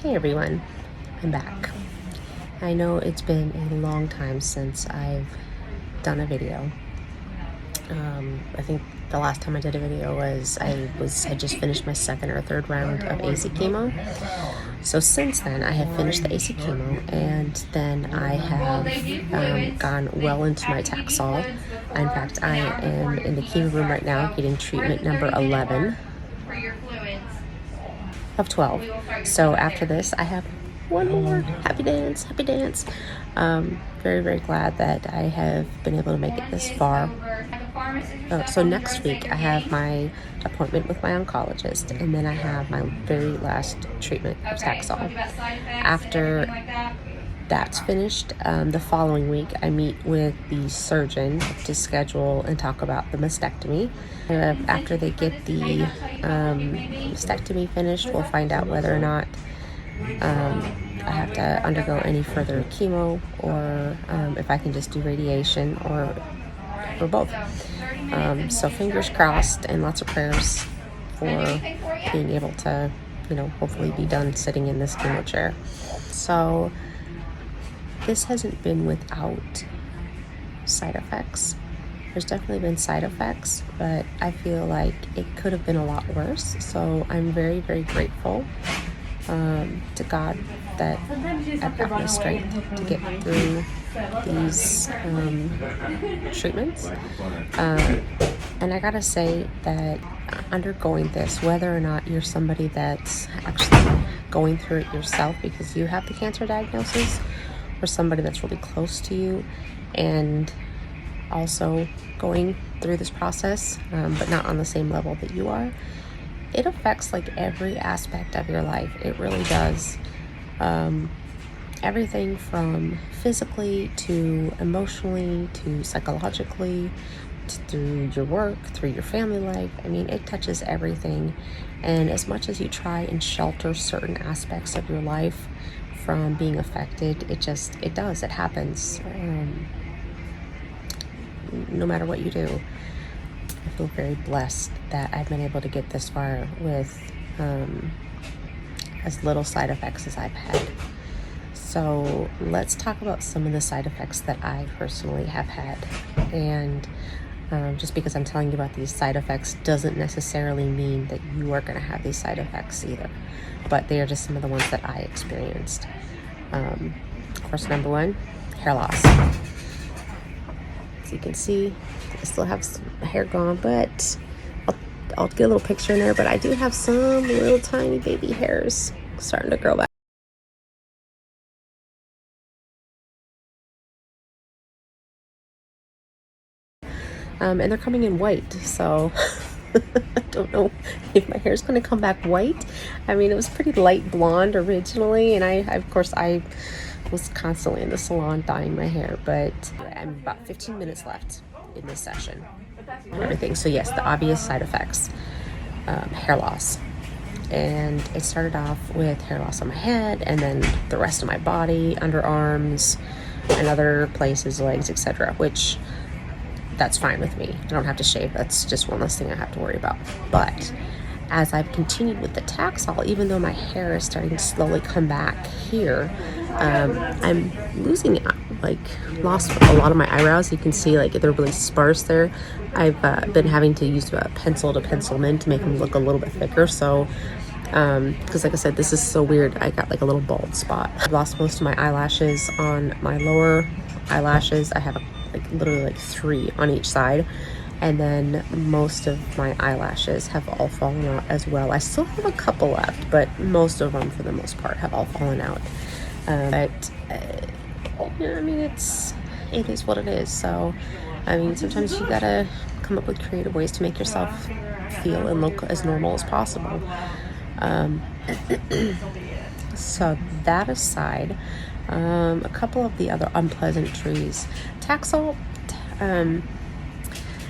Hey everyone, I'm back. I know it's been a long time since I've done a video. I think the last time I did a video was I had just finished my second or third round of AC chemo. So since then, I have finished the AC chemo, and then I have gone well into my Taxol. In fact, I am in the chemo room right now getting treatment number 11 of 12. So after this, I have one more. Happy dance, happy dance. Very, very glad that I have been able to make it this far. So next week I have my appointment with my oncologist, and then I have my very last treatment of Taxol. After that's finished, the following week I meet with the surgeon to schedule and talk about the mastectomy. After they get the mastectomy finished, we'll find out whether or not I have to undergo any further chemo, or if I can just do radiation, or both. So fingers crossed and lots of prayers for being able to, hopefully be done sitting in this chemo chair. So this hasn't been without side effects. There's definitely been side effects, but I feel like it could have been a lot worse. So I'm very, very grateful to God that I've got the strength to get through these treatments. And I gotta say that undergoing this, whether or not you're somebody that's actually going through it yourself because you have the cancer diagnosis, or somebody that's really close to you and also going through this process, but not on the same level that you are, it affects like every aspect of your life. It really does. Everything from physically to emotionally to psychologically, through your work, through your family life. I mean, it touches everything. And as much as you try and shelter certain aspects of your life from being affected, it happens. No matter what you do, I feel very blessed that I've been able to get this far with as little side effects as I've had. So let's talk about some of the side effects that I personally have had. And just because I'm telling you about these side effects doesn't necessarily mean that you are going to have these side effects either. But they are just some of the ones that I experienced. Of course, number one, hair loss. As you can see, I still have some hair gone, but I'll get a little picture in there. But I do have some little tiny baby hairs starting to grow back. And they're coming in white, so I don't know if my hair is going to come back white. I mean, it was pretty light blonde originally, and I was constantly in the salon dyeing my hair, but I'm about 15 minutes left in this session. Everything. So yes, the obvious side effects, hair loss. And it started off with hair loss on my head, and then the rest of my body, underarms, and other places, legs, etc., which that's fine with me. I don't have to shave. That's just one less thing I have to worry about. But as I've continued with the Taxol, even though my hair is starting to slowly come back here, I'm lost a lot of my eyebrows. You can see like they're really sparse there. I've been having to use a pencil to pencil them in to make them look a little bit thicker. So because like I said, this is so weird. I got like a little bald spot. I've lost most of my eyelashes on my lower eyelashes. I have literally 3 on each side, and then most of my eyelashes have all fallen out as well. I still have a couple left, but most of them for the most part have all fallen out. I mean, it is what it is. So I mean, sometimes you gotta come up with creative ways to make yourself feel and look as normal as possible. So that aside, a couple of the other unpleasantries. Taxol,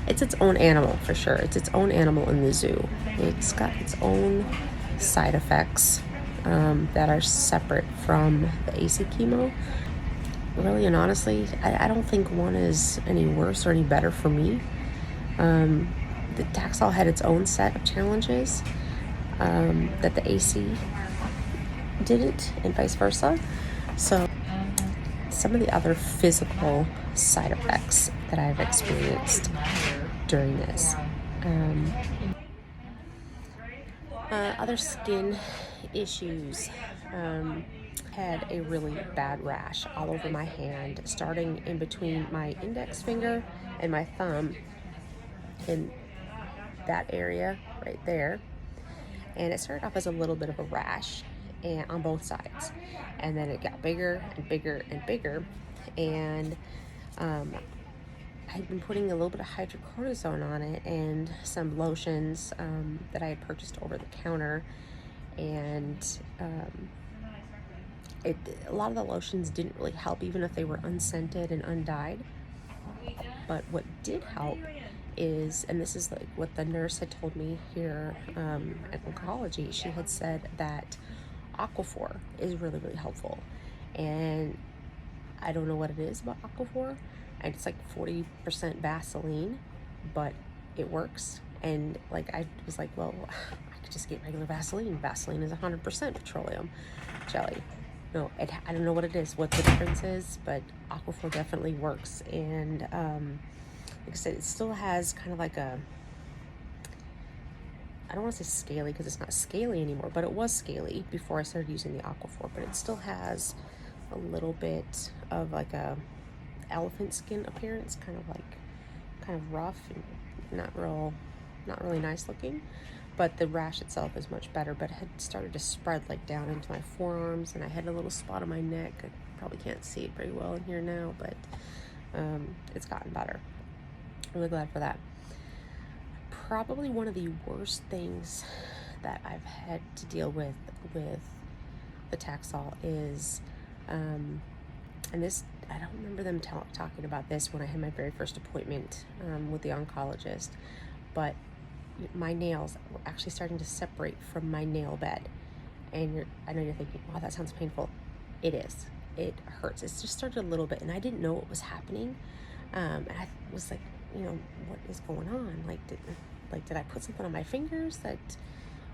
it's its own animal for sure. It's its own animal in the zoo. It's got its own side effects that are separate from the AC chemo. Really and honestly, I don't think one is any worse or any better for me. The Taxol had its own set of challenges that the AC didn't, and vice versa. So some of the other physical side effects that I've experienced during this. Other skin issues. Had a really bad rash all over my hand, starting in between my index finger and my thumb, in that area right there. And it started off as a little bit of a rash and on both sides, and then it got bigger and bigger and bigger. And I'd been putting a little bit of hydrocortisone on it and some lotions that I had purchased over the counter. And a lot of the lotions didn't really help, even if they were unscented and undyed. But what did help is, and this is like what the nurse had told me here at oncology, she had said that Aquaphor is really, really helpful. And I don't know what it is about Aquaphor. And it's like 40% Vaseline, but it works. And like, I was like, well, I could just get regular Vaseline. Vaseline is 100% petroleum jelly. No, I don't know what it is, what the difference is, but Aquaphor definitely works. And like I said, it still has kind of like a, I don't want to say scaly because it's not scaly anymore, but it was scaly before I started using the Aquaphor. But it still has a little bit of like a elephant skin appearance, kind of rough and not really nice looking. But the rash itself is much better, but it had started to spread like down into my forearms, and I had a little spot on my neck. I probably can't see it very well in here now, but it's gotten better. I'm really glad for that. Probably one of the worst things that I've had to deal with the Taxol is, and this, I don't remember them talking about this when I had my very first appointment with the oncologist, but my nails were actually starting to separate from my nail bed. And I know you're thinking, wow, that sounds painful. It is. It hurts. It's just started a little bit, and I didn't know what was happening. And I was like, what is going on? Did I put something on my fingers that,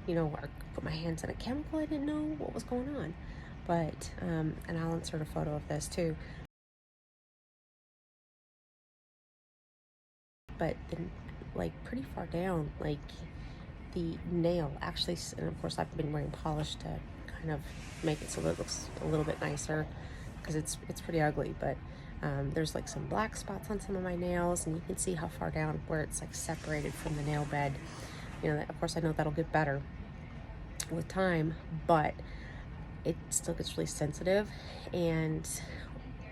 or put my hands in a chemical? I didn't know what was going on. But, and I'll insert a photo of this too. But then, like, pretty far down, like, the nail actually, and of course I've been wearing polish to kind of make it so that it looks a little bit nicer, because it's pretty ugly. But there's like some black spots on some of my nails, and you can see how far down where it's like separated from the nail bed. Of course I know that'll get better with time, but it still gets really sensitive. And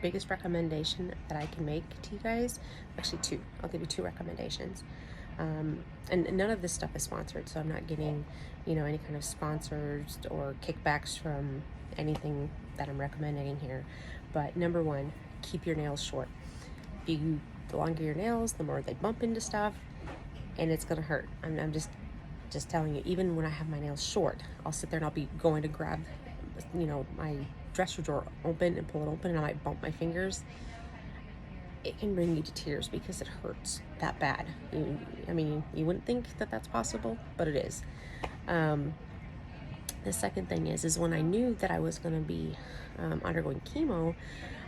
biggest recommendation that I can make to you guys, actually two, I'll give you two recommendations. And none of this stuff is sponsored, so I'm not getting, any kind of sponsors or kickbacks from anything that I'm recommending here. But number one, keep your nails short. The longer your nails, the more they bump into stuff, and it's gonna hurt. I'm just telling you. Even when I have my nails short, I'll sit there and I'll be going to grab, my dresser drawer open and pull it open, and I might bump my fingers. It can bring you to tears because it hurts that bad. You wouldn't think that that's possible, but it is. The second thing is when I knew that I was going to be undergoing chemo,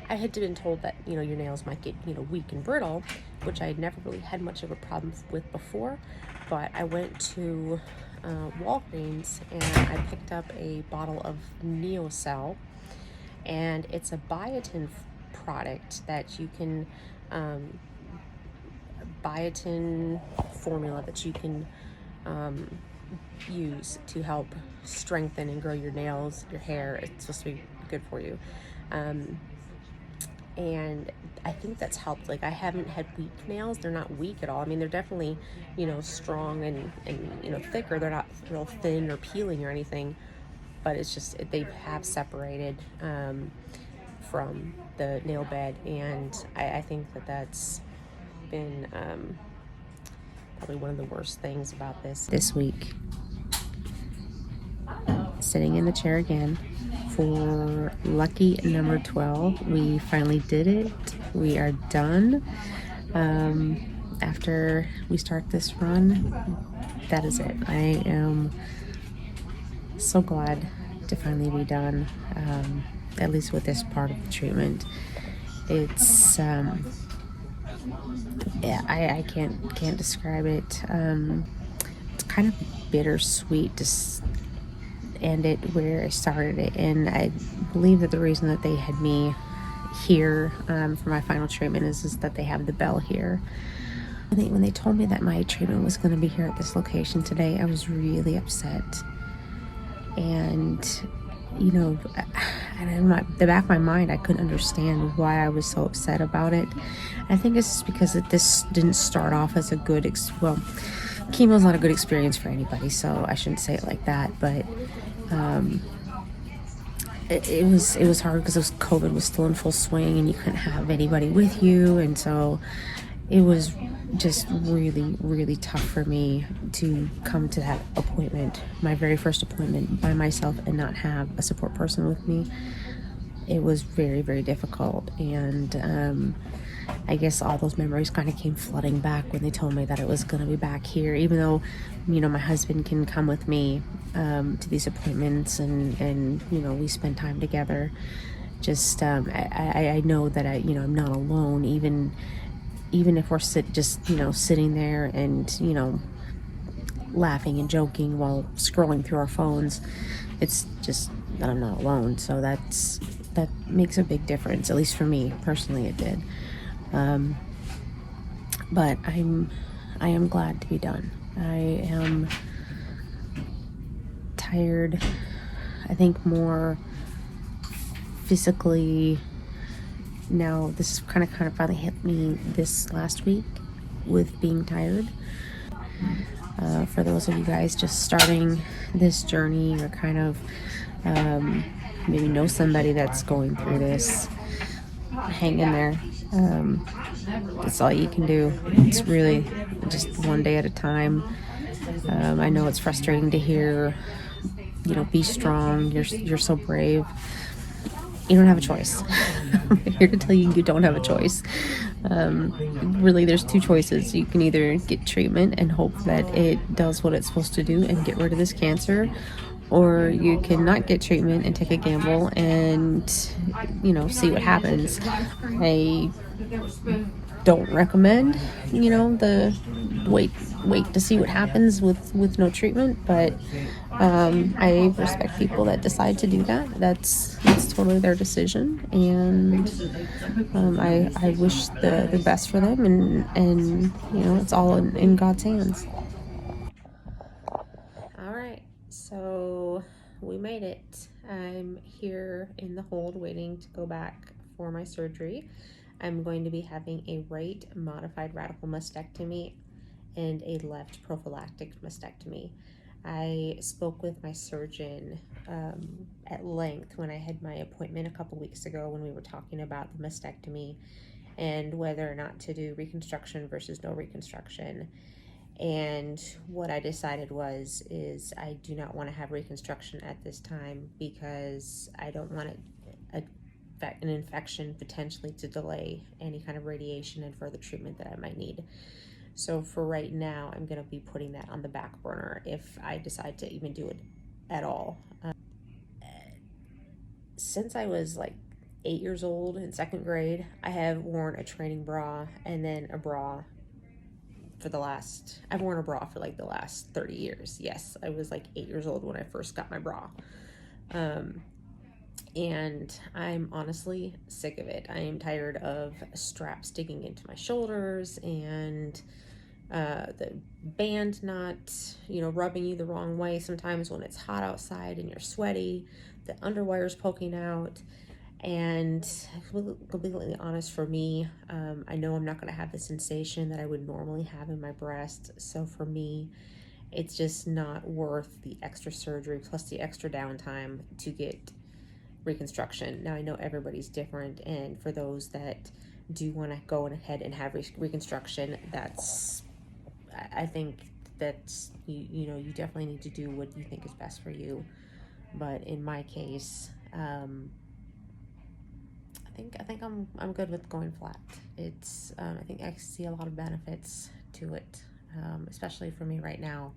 I had been told that, your nails might get, weak and brittle, which I had never really had much of a problem with before. But I went to Walgreens and I picked up a bottle of Neocell, and it's a biotin product that you can, biotin formula that you can use to help strengthen and grow your nails, your hair. It's supposed to be good for you. And I think that's helped. Like, I haven't had weak nails. They're not weak at all. They're definitely, strong and thicker. They're not real thin or peeling or anything, but it's just, they have separated from the nail bed. And I think that's been probably one of the worst things about this week. Sitting in the chair again for lucky number 12. We finally did it. We are done. After we start this run, that is it. I am so glad to finally be done, at least with this part of the treatment. It's yeah, I can't describe it. It's kind of bittersweet to end it where I started it, and I believe that the reason that they had me here for my final treatment is that they have the bell here. When they told me that my treatment was going to be here at this location today, I was really upset. And you know, in the back of my mind, I couldn't understand why I was so upset about it. I think it's just because this didn't start off as a good well, chemo's not a good experience for anybody, so I shouldn't say it like that, but it was hard because COVID was still in full swing and you couldn't have anybody with you, and so it was just really, really tough for me to come to that appointment, my very first appointment, by myself and not have a support person with me. It was very, very difficult, and I guess all those memories kind of came flooding back when they told me that it was going to be back here, even though, you know, my husband can come with me to these appointments, and you know, we spend time together. Just I know that I'm not alone, even if we're sitting there and, you know, laughing and joking while scrolling through our phones. It's just that I'm not alone. So that makes a big difference, at least for me personally. It did. But I am glad to be done. I am tired. I think more physically now. This is kind of finally hit me this last week with being tired. For those of you guys just starting this journey, or kind of maybe know somebody that's going through this, hang in there. That's all you can do. It's really just one day at a time. I know it's frustrating to hear, you know, be strong, you're so brave. You don't have a choice. I'm here to tell you, you don't have a choice. Really, there's two choices. You can either get treatment and hope that it does what it's supposed to do and get rid of this cancer, or you can not get treatment and take a gamble and, you know, see what happens. I don't recommend, you know, the wait to see what happens with no treatment, but I respect people that decide to do that. That's totally their decision, and I wish the best for them, and you know, it's all in God's hands. All right, so we made it. I'm here in the hold waiting to go back for my surgery. I'm going to be having a right modified radical mastectomy and a left prophylactic mastectomy. I spoke with my surgeon at length when I had my appointment a couple weeks ago, when we were talking about the mastectomy and whether or not to do reconstruction versus no reconstruction. And what I decided is I do not want to have reconstruction at this time, because I don't want an infection potentially to delay any kind of radiation and further treatment that I might need. So for right now, I'm going to be putting that on the back burner if I decide to even do it at all. Since I was like 8 years old in second grade, I have worn a training bra and then a bra I've worn a bra for like the last 30 years. Yes, I was like 8 years old when I first got my bra. And I'm honestly sick of it. I am tired of straps sticking into my shoulders, and the band not, you know, rubbing you the wrong way sometimes when it's hot outside and you're sweaty, the underwires poking out. And completely honest, for me, I know I'm not going to have the sensation that I would normally have in my breast. So for me, it's just not worth the extra surgery plus the extra downtime to get reconstruction. Now, I know everybody's different, and for those that do want to go ahead and have reconstruction, I think that's, you know, you definitely need to do what you think is best for you. But in my case, I think I'm good with going flat. It's I think I see a lot of benefits to it, especially for me right now.